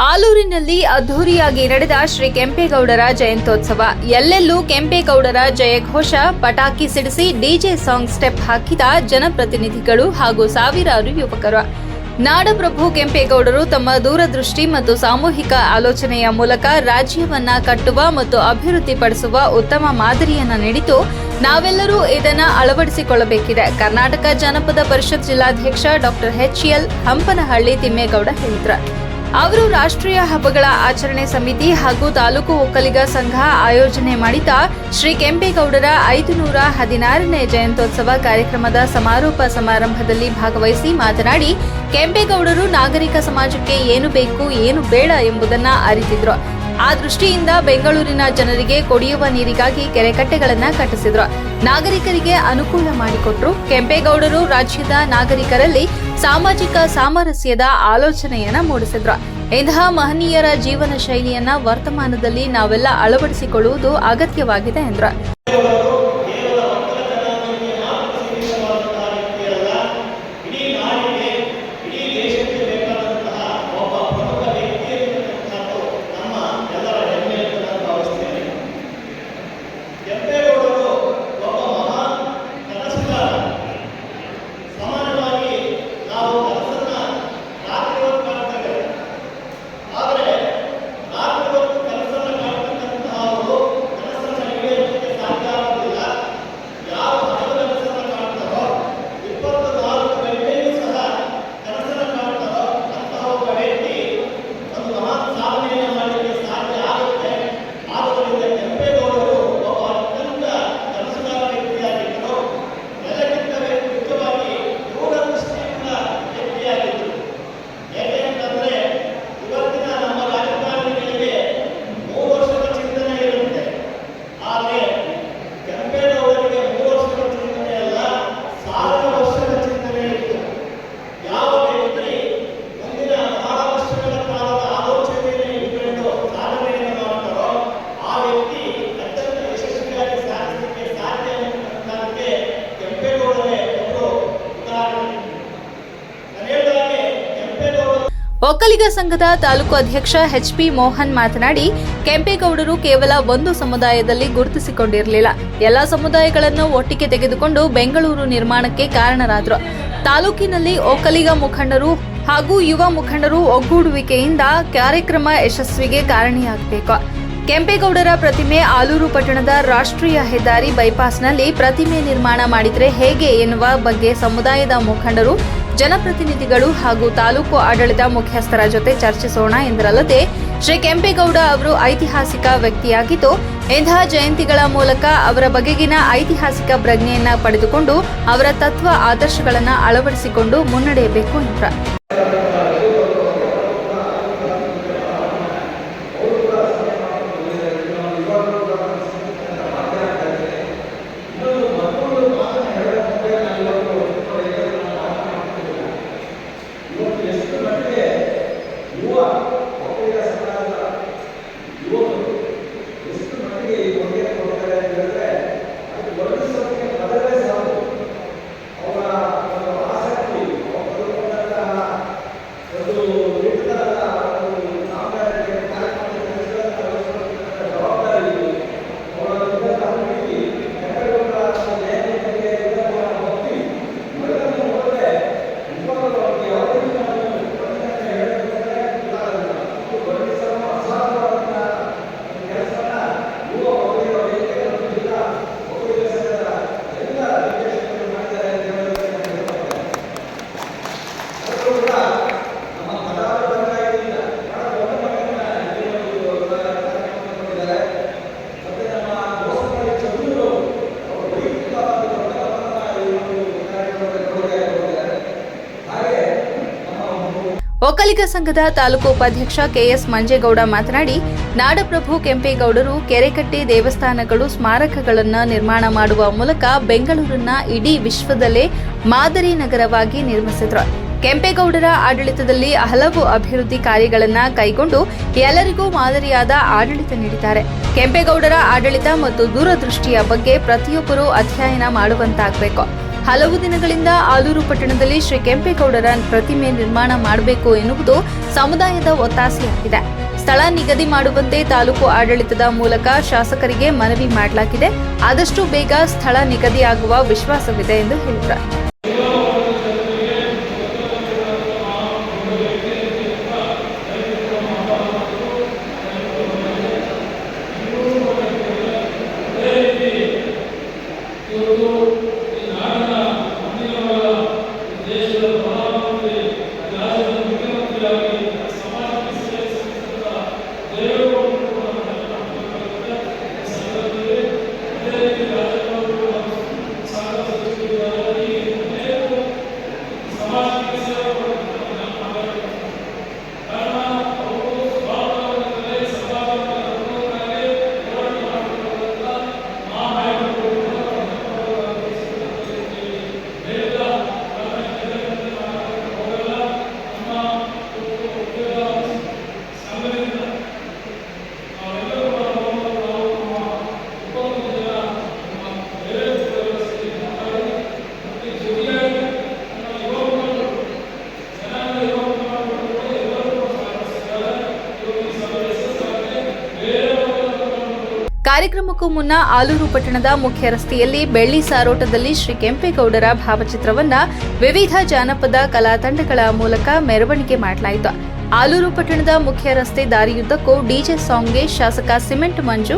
ಆಲೂರಿನಲ್ಲಿ ಅದ್ಧೂರಿಯಾಗಿ ನಡೆದ ಶ್ರೀ ಕೆಂಪೇಗೌಡರ ಜಯಂತ್ಯೋತ್ಸವ. ಎಲ್ಲೆಲ್ಲೂ ಕೆಂಪೇಗೌಡರ ಜಯಘೋಷ, ಪಟಾಕಿ ಸಿಡಿಸಿ ಡಿಜೆ ಸಾಂಗ್ ಸ್ಟೆಪ್ ಹಾಕಿದ ಜನಪ್ರತಿನಿಧಿಗಳು ಹಾಗೂ ಸಾವಿರಾರು ಯುವಕರು. ನಾಡಪ್ರಭು ಕೆಂಪೇಗೌಡರು ತಮ್ಮ ದೂರದೃಷ್ಟಿ ಮತ್ತು ಸಾಮೂಹಿಕ ಆಲೋಚನೆಯ ಮೂಲಕ ರಾಜ್ಯವನ್ನ ಕಟ್ಟುವ ಮತ್ತು ಅಭಿವೃದ್ಧಿಪಡಿಸುವ ಉತ್ತಮ ಮಾದರಿಯನ್ನ ನೀಡಿತು. ನಾವೆಲ್ಲರೂ ಇದನ್ನ ಅಳವಡಿಸಿಕೊಳ್ಳಬೇಕಿದೆ. ಕರ್ನಾಟಕ ಜಾನಪದ ಪರಿಷತ್ ಜಿಲ್ಲಾಧ್ಯಕ್ಷ ಡಾಕ್ಟರ್ ಎಚ್.ಎಲ್. ಹಂಪನಹಳ್ಳಿ ತಿಮ್ಮೇಗೌಡ ಹೇಳಿದರು. ಅವರು ರಾಷ್ಟ್ರೀಯ ಹಬ್ಬಗಳ ಆಚರಣೆ ಸಮಿತಿ ಹಾಗೂ ತಾಲೂಕು ಒಕ್ಕಲಿಗ ಸಂಘ ಆಯೋಜನೆ ಮಾಡಿದ ಶ್ರೀ ಕೆಂಪೇಗೌಡರ 516ನೇ ಜಯಂತ್ಯೋತ್ಸವ ಕಾರ್ಯಕ್ರಮದ ಸಮಾರೋಪ ಸಮಾರಂಭದಲ್ಲಿ ಭಾಗವಹಿಸಿ ಮಾತನಾಡಿ, ಕೆಂಪೇಗೌಡರು ನಾಗರಿಕ ಸಮಾಜಕ್ಕೆ ಏನು ಬೇಕು ಏನು ಬೇಡ ಎಂಬುದನ್ನು ಅರಿತಿದ್ರು. ಆ ದೃಷ್ಟಿಯಿಂದ ಬೆಂಗಳೂರಿನ ಜನರಿಗೆ ಕುಡಿಯುವ ನೀರಿಗಾಗಿ ಕೆರೆಕಟ್ಟೆಗಳನ್ನು ಕಟ್ಟಿಸಿದ್ರು. ನಾಗರಿಕರಿಗೆ ಅನುಕೂಲ ಮಾಡಿಕೊಟ್ರು. ಕೆಂಪೇಗೌಡರು ರಾಜ್ಯದ ನಾಗರಿಕರಲ್ಲಿ ಸಾಮಾಜಿಕ ಸಾಮರಸ್ಯದ ಆಲೋಚನೆಯನ್ನ ಮೂಡಿಸಿದ್ರು. ಇಂತಹ ಮಹನೀಯರ ಜೀವನ ಶೈಲಿಯನ್ನ ವರ್ತಮಾನದಲ್ಲಿ ನಾವೆಲ್ಲ ಅಳವಡಿಸಿಕೊಳ್ಳುವುದು ಅಗತ್ಯವಾಗಿದೆ ಎಂದರು. ಒಕ್ಕಲಿಗ ಸಂಘದ ತಾಲೂಕು ಅಧ್ಯಕ್ಷ ಎಚ್.ಪಿ. ಮೋಹನ್ ಮಾತನಾಡಿ, ಕೆಂಪೇಗೌಡರು ಕೇವಲ ಒಂದು ಸಮುದಾಯದಲ್ಲಿ ಗುರುತಿಸಿಕೊಂಡಿರಲಿಲ್ಲ. ಎಲ್ಲ ಸಮುದಾಯಗಳನ್ನು ಒಟ್ಟಿಗೆ ತೆಗೆದುಕೊಂಡು ಬೆಂಗಳೂರು ನಿರ್ಮಾಣಕ್ಕೆ ಕಾರಣರಾದರು. ತಾಲೂಕಿನಲ್ಲಿ ಒಕ್ಕಲಿಗ ಮುಖಂಡರು ಹಾಗೂ ಯುವ ಮುಖಂಡರು ಒಗ್ಗೂಡುವಿಕೆಯಿಂದ ಕಾರ್ಯಕ್ರಮ ಯಶಸ್ವಿಗೆ ಕಾರಣಿಯಾಗಬೇಕು. ಕೆಂಪೇಗೌಡರ ಪ್ರತಿಮೆ ಆಲೂರು ಪಟ್ಟಣದ ರಾಷ್ಟ್ರೀಯ ಹೆದ್ದಾರಿ ಬೈಪಾಸ್ನಲ್ಲಿ ಪ್ರತಿಮೆ ನಿರ್ಮಾಣ ಮಾಡಿದರೆ ಹೇಗೆ ಎನ್ನುವ ಬಗ್ಗೆ ಸಮುದಾಯದ ಮುಖಂಡರು, ಜನಪ್ರತಿನಿಧಿಗಳು ಹಾಗೂ ತಾಲೂಕು ಆಡಳಿತ ಮುಖ್ಯಸ್ಥರ ಜೊತೆ ಚರ್ಚಿಸೋಣ ಎಂದರಲ್ಲದೆ, ಶ್ರೀ ಕೆಂಪೇಗೌಡ ಅವರು ಐತಿಹಾಸಿಕ ವ್ಯಕ್ತಿಯಾಗಿದ್ದು, ಇಂತಹ ಜಯಂತಿಗಳ ಮೂಲಕ ಅವರ ಬಗೆಗಿನ ಐತಿಹಾಸಿಕ ಪ್ರಜ್ಞೆಯನ್ನ ಪಡೆದುಕೊಂಡು ಅವರ ತತ್ವ ಆದರ್ಶಗಳನ್ನು ಅಳವಡಿಸಿಕೊಂಡು ಮುನ್ನಡೆಯಬೇಕು ಎಂದರು. ಒಕ್ಕಲಿಗ ಸಂಘದ ತಾಲೂಕು ಉಪಾಧ್ಯಕ್ಷ ಕೆಎಸ್ ಮಂಜೇಗೌಡ ಮಾತನಾಡಿ, ನಾಡಪ್ರಭು ಕೆಂಪೇಗೌಡರು ಕೆರೆಕಟ್ಟೆ, ದೇವಸ್ಥಾನಗಳು, ಸ್ಮಾರಕಗಳನ್ನು ನಿರ್ಮಾಣ ಮಾಡುವ ಮೂಲಕ ಬೆಂಗಳೂರನ್ನ ಇಡೀ ವಿಶ್ವದಲ್ಲೇ ಮಾದರಿ ನಗರವಾಗಿ ನಿರ್ಮಿಸಿದರು. ಕೆಂಪೇಗೌಡರ ಆಡಳಿತದಲ್ಲಿ ಹಲವು ಅಭಿವೃದ್ಧಿ ಕಾರ್ಯಗಳನ್ನು ಕೈಗೊಂಡು ಎಲ್ಲರಿಗೂ ಮಾದರಿಯಾದ ಆಡಳಿತ ನೀಡಿದ್ದಾರೆ. ಕೆಂಪೇಗೌಡರ ಆಡಳಿತ ಮತ್ತು ದೂರದೃಷ್ಟಿಯ ಬಗ್ಗೆ ಪ್ರತಿಯೊಬ್ಬರೂ ಅಧ್ಯಯನ ಮಾಡುವಂತಾಗಬೇಕು ಹಲವು ದಿನಗಳಿಂದ ಆಲೂರು ಪಟ್ಟಣದಲ್ಲಿ ಶ್ರೀ ಕೆಂಪೇಗೌಡರ ಪ್ರತಿಮೆ ನಿರ್ಮಾಣ ಮಾಡಬೇಕು ಎನ್ನುವುದು ಸಮುದಾಯದ ಒತ್ತಾಸೆಯಾಗಿದೆ. ಸ್ಥಳ ನಿಗದಿ ಮಾಡುವಂತೆ ತಾಲೂಕು ಆಡಳಿತದ ಮೂಲಕ ಶಾಸಕರಿಗೆ ಮನವಿ ಮಾಡಲಾಗಿದೆ. ಆದಷ್ಟು ಬೇಗ ಸ್ಥಳ ನಿಗದಿಯಾಗುವ ವಿಶ್ವಾಸವಿದೆ ಎಂದು ಹೇಳಿದರು. ಕಾರ್ಯಕ್ರಮಕ್ಕೂ ಮುನ್ನ ಆಲೂರು ಪಟ್ಟಣದ ಮುಖ್ಯ ರಸ್ತೆಯಲ್ಲಿ ಬೆಳ್ಳಿ ಸಾರೋಟದಲ್ಲಿ ಶ್ರೀ ಕೆಂಪೇಗೌಡರ ಭಾವಚಿತ್ರವನ್ನ ವಿವಿಧ ಜಾನಪದ ಕಲಾ ತಂಡಗಳ ಮೂಲಕ ಮೆರವಣಿಗೆ ಮಾಡಲಾಯಿತು. ಆಲೂರು ಪಟ್ಟಣದ ಮುಖ್ಯ ರಸ್ತೆ ದಾರಿಯುದ್ದಕ್ಕೂ ಡಿಜೆ ಸಾಂಗ್ಗೆ ಶಾಸಕ ಸಿಮೆಂಟ್ ಮಂಜು,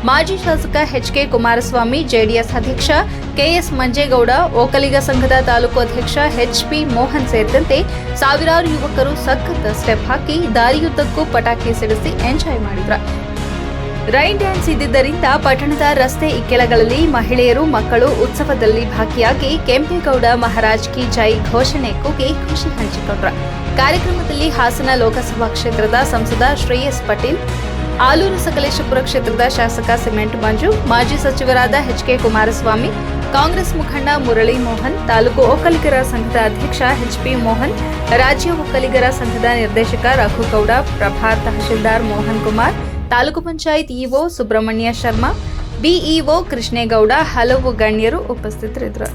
ಮಾಜಿ ಶಾಸಕ ಎಚ್.ಕೆ. ಕುಮಾರಸ್ವಾಮಿ, ಜೆಡಿಎಸ್ ಅಧ್ಯಕ್ಷ ಕೆಎಸ್ ಮಂಜೇಗೌಡ, ಒಕ್ಕಲಿಗ ಸಂಘದ ತಾಲೂಕು ಅಧ್ಯಕ್ಷ ಎಚ್.ಪಿ. ಮೋಹನ್ ಸೇರಿದಂತೆ ಸಾವಿರಾರು ಯುವಕರು ಸಖತ್ ಸ್ಟೆಪ್ ಹಾಕಿ ದಾರಿಯುದ್ದಕ್ಕೂ ಪಟಾಕಿ ಸಿಡಿಸಿ ಎಂಜಾಯ್ ಮಾಡಿದ್ರು. ರೈನ್ ಡ್ಯಾನ್ಸ್ ಇದ್ದಿದ್ದರಿಂದ ಪಟ್ಟಣದ ರಸ್ತೆ ಇಕ್ಕೆಲಗಳಲ್ಲಿ ಮಹಿಳೆಯರು, ಮಕ್ಕಳು ಉತ್ಸವದಲ್ಲಿ ಭಾಗಿಯಾಗಿ ಕೆಂಪೇಗೌಡ ಮಹಾರಾಜ್ ಕಿ ಜೈ ಘೋಷಣೆ ಕೂಗಿ ಖುಷಿ ಹಂಚಿಕೊಂಡರು. ಕಾರ್ಯಕ್ರಮದಲ್ಲಿ ಹಾಸನ ಲೋಕಸಭಾ ಕ್ಷೇತ್ರದ ಸಂಸದ ಶ್ರೇಯಸ್ ಪಟೇಲ್, ಆಲೂರು ಸಕಲೇಶಪುರ ಕ್ಷೇತ್ರದ ಶಾಸಕ ಸಿಮೆಂಟ್ ಮಂಜು, ಮಾಜಿ ಸಚಿವರಾದ ಎಚ್.ಕೆ. ಕುಮಾರಸ್ವಾಮಿ, ಕಾಂಗ್ರೆಸ್ ಮುಖಂಡ ಮುರಳಿ ಮೋಹನ್, ತಾಲೂಕು ಒಕ್ಕಲಿಗರ ಸಂಘದ ಅಧ್ಯಕ್ಷ ಎಚ್.ಪಿ. ಮೋಹನ್, ರಾಜ್ಯ ಒಕ್ಕಲಿಗರ ಸಂಘದ ನಿರ್ದೇಶಕ ರಘುಗೌಡ, ಪ್ರಭಾರ್ ತಹಶೀಲ್ದಾರ್ ಮೋಹನ್ ಕುಮಾರ್, ತಾಲೂಕು ಪಂಚಾಯತ್ ಇಒ ಸುಬ್ರಹ್ಮಣ್ಯ ಶರ್ಮಾ, ಬಿಇಒ ಕೃಷ್ಣೇಗೌಡ, ಹಲವು ಗಣ್ಯರು ಉಪಸ್ಥಿತರಿದ್ದರು.